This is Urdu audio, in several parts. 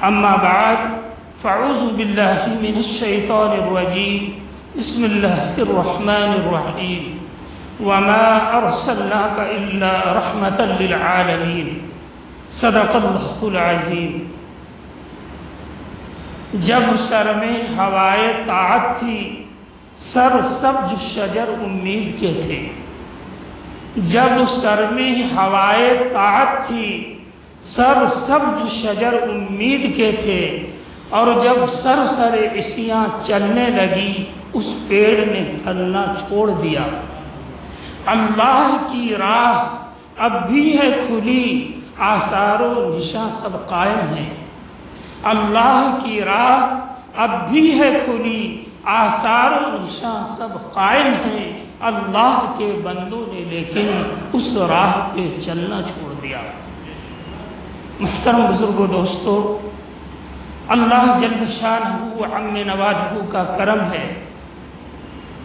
اما بعد فاعوذ باللہ من الشیطان الرجیم بسم اللہ الرحمن الرحیم وما ارسلناک الا رحمتا للعالمین صدق اللہ العظیم۔ جب سر میں ہوائے طاعت تھی سر سبز شجر امید کے تھے، جب سر میں ہوائے طاعت تھی سر سبز شجر امید کے تھے، اور جب سر عصیاں چلنے لگی اس پیڑ نے پھلنا چھوڑ دیا۔ اللہ کی راہ اب بھی ہے کھلی، آثار و نشاں سب قائم ہیں۔ اللہ کی راہ اب بھی ہے کھلی، آثار و نشاں سب قائم ہیں۔ اللہ کے بندوں نے لیکن اس راہ پہ چلنا چھوڑ دیا۔ محترم بزرگوں، دوستو، اللہ جل شانہ و عم نوالہ کا کرم ہے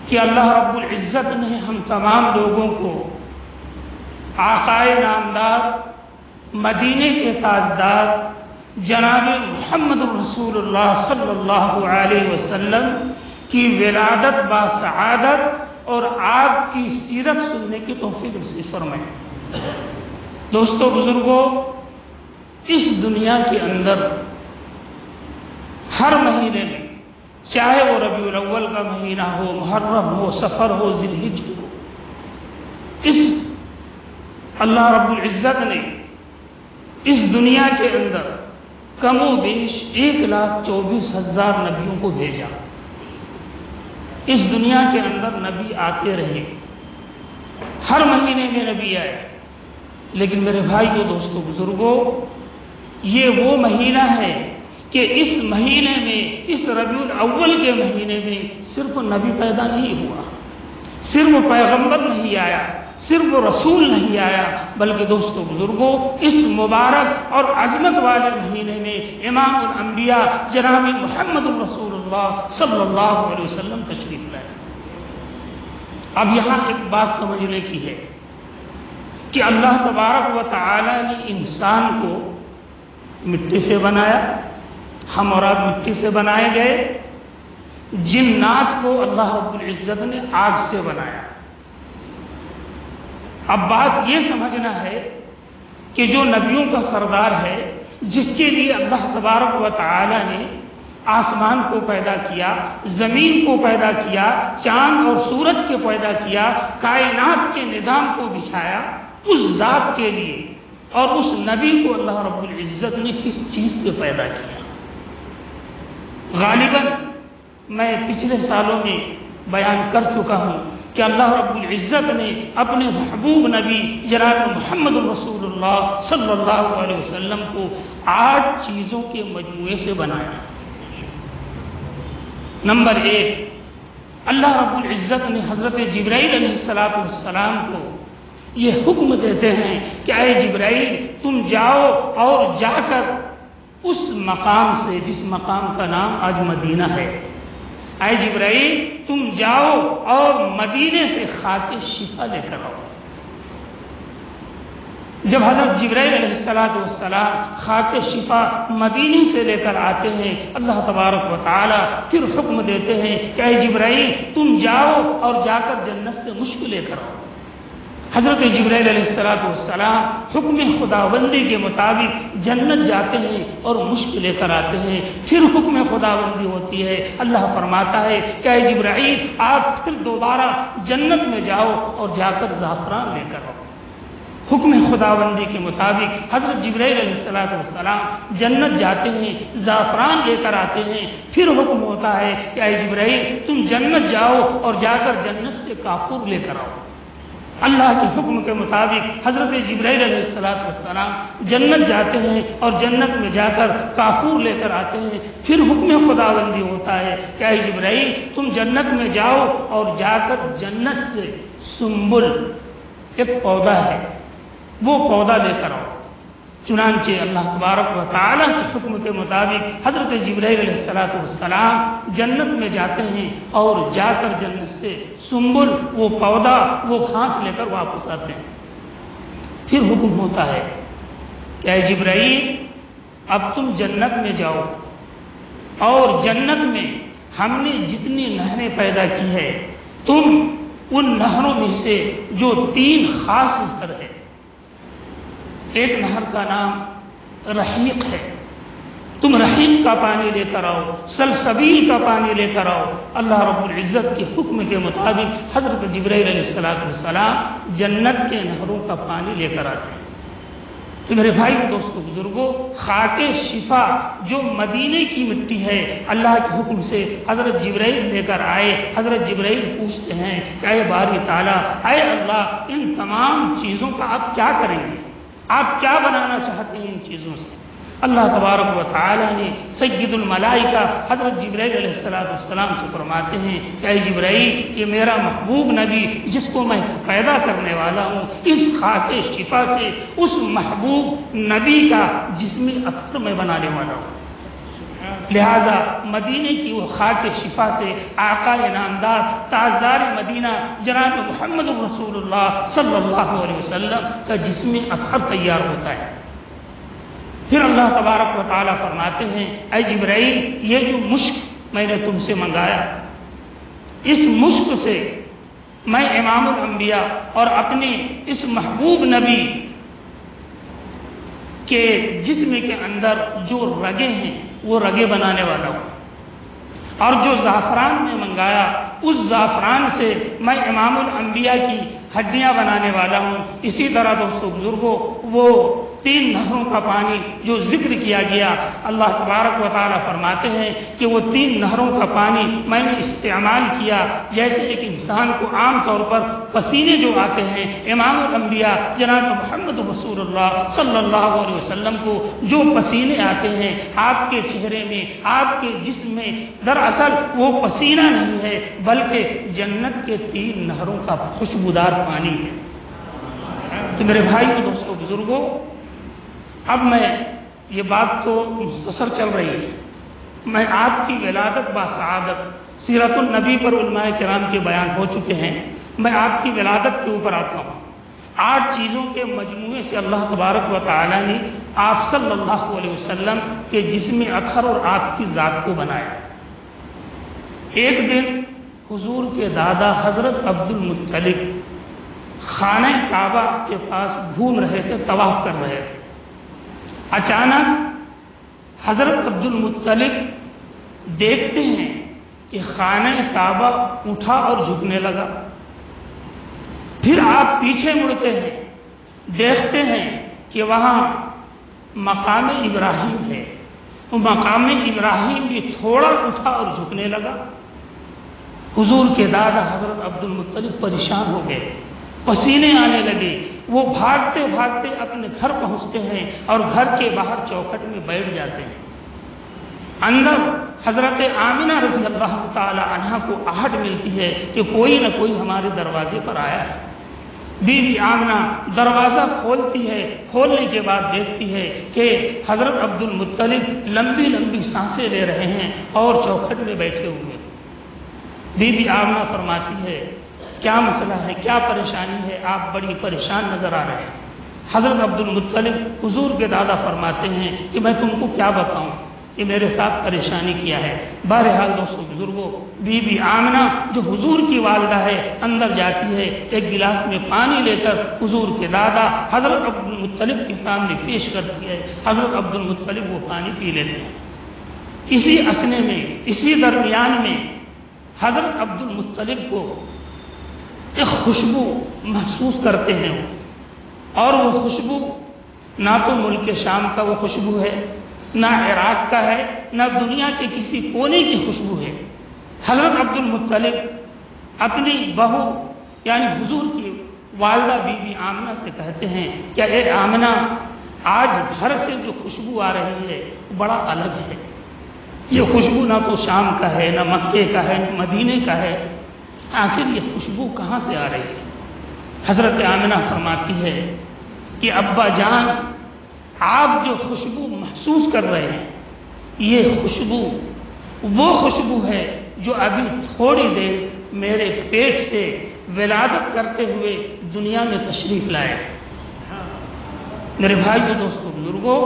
کہ اللہ رب العزت نے ہم تمام لوگوں کو آقائے نامدار، مدینے کے تاجدار جناب محمد رسول اللہ صلی اللہ علیہ وسلم کی ولادت با سعادت اور آپ کی سیرت سننے کی توفیق نصیب فرمائے۔ دوستو، بزرگوں، اس دنیا کے اندر ہر مہینے میں، چاہے وہ ربیع الاول کا مہینہ ہو، محرم ہو، سفر ہو، ذی الحجہ ہو، اس اللہ رب العزت نے اس دنیا کے اندر کم و بیش 1,24,000 نبیوں کو بھیجا۔ اس دنیا کے اندر نبی آتے رہے، ہر مہینے میں نبی آئے، لیکن میرے بھائیو، دوستو، بزرگوں، یہ وہ مہینہ ہے کہ اس مہینے میں، اس ربیع الاول کے مہینے میں صرف نبی پیدا نہیں ہوا، صرف پیغمبر نہیں آیا، صرف رسول نہیں آیا، بلکہ دوستو، بزرگوں، اس مبارک اور عظمت والے مہینے میں امام الانبیاء جناب محمد رسول اللہ صلی اللہ علیہ وسلم تشریف لائے۔ اب یہاں ایک بات سمجھنے کی ہے کہ اللہ تبارک و تعالی نے انسان کو مٹی سے بنایا، ہم اور آپ مٹی سے بنائے گئے، جنات کو اللہ رب العزت نے آگ سے بنایا۔ اب بات یہ سمجھنا ہے کہ جو نبیوں کا سردار ہے، جس کے لیے اللہ تبارک و تعالی نے آسمان کو پیدا کیا، زمین کو پیدا کیا، چاند اور سورج کو پیدا کیا، کائنات کے نظام کو بچھایا، اس ذات کے لیے اور اس نبی کو اللہ رب العزت نے کس چیز سے پیدا کیا؟ غالباً میں پچھلے سالوں میں بیان کر چکا ہوں کہ اللہ رب العزت نے اپنے محبوب نبی جناب محمد رسول اللہ صلی اللہ علیہ وسلم کو 8 چیزوں کے مجموعے سے بنایا۔ نمبر 1، اللہ رب العزت نے حضرت جبرائیل علیہ السلام کو یہ حکم دیتے ہیں کہ اے جبرائیل، تم جاؤ اور جا کر اس مقام سے، جس مقام کا نام آج مدینہ ہے، اے جبرائیل تم جاؤ اور مدینے سے خاک شفا لے کر آؤ۔ جب حضرت جبرائیل علیہ السلام خاک شفا مدینے سے لے کر آتے ہیں، اللہ تبارک و تعالی پھر حکم دیتے ہیں کہ اے جبرائیل تم جاؤ اور جا کر جنت سے مشک لے کر آؤ۔ حضرت جبرائیل علیہ السلام حکم خداوندی کے مطابق جنت جاتے ہیں اور مشک لے کر آتے ہیں۔ پھر حکم خداوندی ہوتی ہے، اللہ فرماتا ہے کہ اے جبرائیل آپ پھر دوبارہ جنت میں جاؤ اور جا کر زعفران لے کر آؤ۔ حکم خداوندی کے مطابق حضرت جبرائیل علیہ السلام جنت جاتے ہیں، زعفران لے کر آتے ہیں۔ پھر حکم ہوتا ہے کہ اے جبرائیل تم جنت جاؤ اور جا کر جنت سے کافور لے کر آؤ۔ اللہ کے حکم کے مطابق حضرت جبرائیل علیہ السلام جنت جاتے ہیں اور جنت میں جا کر کافور لے کر آتے ہیں۔ پھر حکم خداوندی ہوتا ہے کہ اے جبرائیل تم جنت میں جاؤ اور جا کر جنت سے سنبل، ایک پودا ہے، وہ پودا لے کر آؤ۔ چنانچہ اللہ تبارک و تعالیٰ کے حکم کے مطابق حضرت جبرائیل علیہ السلام جنت میں جاتے ہیں اور جا کر جنت سے سنبل، وہ پودا، وہ گھاس لے کر واپس آتے ہیں۔ پھر حکم ہوتا ہے کہ اے جبرائیل اب تم جنت میں جاؤ، اور جنت میں ہم نے جتنی نہریں پیدا کی ہے، تم ان نہروں میں سے جو 3 خاص نہر ہے، ایک نہر کا نام رحیق ہے، تم رحیق کا پانی لے کر آؤ، سلسبیل کا پانی لے کر آؤ۔ اللہ رب العزت کے حکم کے مطابق حضرت جبرائیل علیہ السلام جنت کے نہروں کا پانی لے کر آتے ہیں۔ تو میرے بھائی دوستو بزرگوں، خاک شفا جو مدینے کی مٹی ہے، اللہ کے حکم سے حضرت جبرائیل لے کر آئے۔ حضرت جبرائیل پوچھتے ہیں کہ اے باری تعالیٰ، اے اللہ، ان تمام چیزوں کا آپ کیا کریں گے؟ آپ کیا بنانا چاہتے ہیں ان چیزوں سے؟ اللہ تبارک و تعالیٰ نے سید الملائکہ حضرت جبرائیل علیہ السلام سے فرماتے ہیں کہ اے جبرائیل، یہ میرا محبوب نبی جس کو میں پیدا کرنے والا ہوں، اس خاک شفا سے اس محبوب نبی کا جسمی اثر میں بنانے والا ہوں۔ لہذا مدینے کی وہ خاک شفا سے آقا نامدار تاجدار مدینہ جناب محمد رسول اللہ صلی اللہ علیہ وسلم کا جسمی اثر تیار ہوتا ہے۔ پھر اللہ تبارک و تعالیٰ فرماتے ہیں اے جبرائیل، یہ جو مشک میں نے تم سے منگایا، اس مشک سے میں امام الانبیاء اور اپنے اس محبوب نبی کے جسم کے اندر جو رگیں ہیں وہ رگیں بنانے والا ہوں، اور جو زعفران میں منگایا اس زعفران سے میں امام الانبیاء کی ہڈیاں بنانے والا ہوں۔ اسی طرح دوستو بزرگوں، وہ 3 نہروں کا پانی جو ذکر کیا گیا، اللہ تبارک و تعالیٰ فرماتے ہیں کہ وہ 3 نہروں کا پانی میں نے استعمال کیا جیسے ایک انسان کو عام طور پر پسینے جو آتے ہیں، امام الانبیاء جناب محمد رسول اللہ صلی اللہ علیہ وسلم کو جو پسینے آتے ہیں آپ کے چہرے میں، آپ کے جسم میں، دراصل وہ پسینہ نہیں ہے بلکہ جنت کے 3 نہروں کا خوشبودار پانی ہے۔ تو میرے بھائی و دوستو بزرگوں، اب میں یہ بات تو مختصر چل رہی ہے، میں آپ کی ولادت باسعادت سیرت النبی پر علماء کرام کے بیان ہو چکے ہیں، میں آپ کی ولادت کے اوپر آتا ہوں۔ 8 چیزوں کے مجموعے سے اللہ تبارک و تعالیٰ نے آپ صلی اللہ علیہ وسلم کے جسم اطہر اور آپ کی ذات کو بنایا۔ ایک دن حضور کے دادا حضرت عبد المطلب خانہ کعبہ کے پاس گھوم رہے تھے، طواف کر رہے تھے۔ اچانک حضرت عبد المطلب دیکھتے ہیں کہ خانہ کعبہ اٹھا اور جھکنے لگا۔ پھر آپ پیچھے مڑتے ہیں، دیکھتے ہیں کہ وہاں مقام ابراہیم ہے، وہ مقام ابراہیم بھی تھوڑا اٹھا اور جھکنے لگا۔ حضور کے دادا حضرت عبد المطلب پریشان ہو گئے، پسینے آنے لگے، وہ بھاگتے بھاگتے اپنے گھر پہنچتے ہیں اور گھر کے باہر چوکھٹ میں بیٹھ جاتے ہیں۔ اندر حضرت آمنہ رضی اللہ تعالی عنہا کو آہٹ ملتی ہے کہ کوئی نہ کوئی ہمارے دروازے پر آیا ہے۔ بی بی آمنہ دروازہ کھولتی ہے، کھولنے کے بعد دیکھتی ہے کہ حضرت عبد المطلب لمبی لمبی سانسیں لے رہے ہیں اور چوکھٹ میں بیٹھے ہوئے۔ بی بی آمنہ فرماتی ہے کیا مسئلہ ہے، کیا پریشانی ہے، آپ بڑی پریشان نظر آ رہے ہیں۔ حضرت عبد المطلب حضور کے دادا فرماتے ہیں کہ میں تم کو کیا بتاؤں، یہ میرے ساتھ پریشانی کیا ہے۔ بہرحال دوستو بزرگوں، بی بی آمنہ جو حضور کی والدہ ہے اندر جاتی ہے، ایک گلاس میں پانی لے کر حضور کے دادا حضرت عبد المطلب کے سامنے پیش کرتی ہے۔ حضرت عبد المطلب وہ پانی پی لیتے ہیں۔ اسی اثنے میں، اسی درمیان میں حضرت عبد المطلب کو ایک خوشبو محسوس کرتے ہیں، اور وہ خوشبو نہ تو ملک شام کا وہ خوشبو ہے، نہ عراق کا ہے، نہ دنیا کے کسی کونے کی خوشبو ہے۔ حضرت عبد المطلب اپنی بہو یعنی حضور کی والدہ بی بی آمنہ سے کہتے ہیں کہ اے آمنہ، آج گھر سے جو خوشبو آ رہی ہے بڑا الگ ہے۔ یہ خوشبو نہ تو شام کا ہے، نہ مکے کا ہے، نہ مدینے کا ہے، آخر یہ خوشبو کہاں سے آ رہی ہے؟ حضرت آمنہ فرماتی ہے کہ ابا جان، آپ جو خوشبو محسوس کر رہے ہیں یہ خوشبو وہ خوشبو ہے جو ابھی تھوڑی دیر میرے پیٹ سے ولادت کرتے ہوئے دنیا میں تشریف لائے۔ میرے بھائیو دوستو بزرگوں،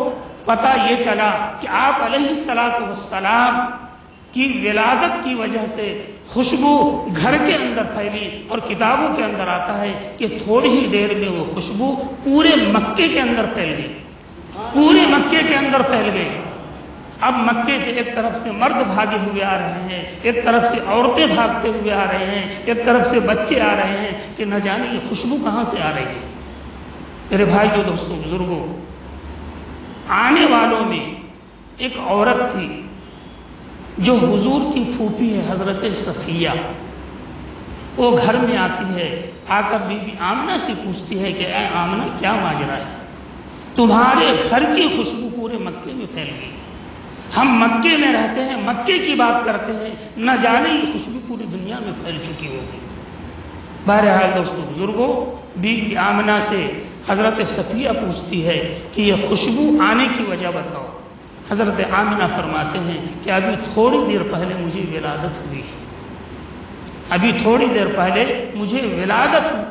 پتہ یہ چلا کہ آپ علیہ الصلاۃ والسلام کی ولادت کی وجہ سے خوشبو گھر کے اندر پھیلی، اور کتابوں کے اندر آتا ہے کہ تھوڑی ہی دیر میں وہ خوشبو پورے مکے کے اندر پھیل گئی، پورے مکے کے اندر پھیل گئی۔ اب مکے سے ایک طرف سے مرد بھاگے ہوئے آ رہے ہیں، ایک طرف سے عورتیں بھاگتے ہوئے آ رہے ہیں، ایک طرف سے بچے آ رہے ہیں کہ نہ جانے یہ خوشبو کہاں سے آ رہی ہے۔ میرے بھائیوں، دوستوں، بزرگوں، آنے والوں میں ایک عورت تھی جو حضور کی پھوپھی ہے، حضرت صفیہ۔ وہ گھر میں آتی ہے، آ کر بی بی آمنہ سے پوچھتی ہے کہ اے آمنہ، کیا ماجرا ہے؟ تمہارے گھر کی خوشبو پورے مکے میں پھیل گئی، ہم مکے میں رہتے ہیں، مکے کی بات کرتے ہیں، نہ جانے یہ خوشبو پوری دنیا میں پھیل چکی ہوگی۔ بہرحال دوستوں، بزرگوں، بی بی آمنہ سے حضرت صفیہ پوچھتی ہے کہ یہ خوشبو آنے کی وجہ بتاؤ۔ حضرت آمنہ فرماتے ہیں کہ ابھی تھوڑی دیر پہلے مجھے ولادت ہوئی، ابھی تھوڑی دیر پہلے مجھے ولادت ہوئی۔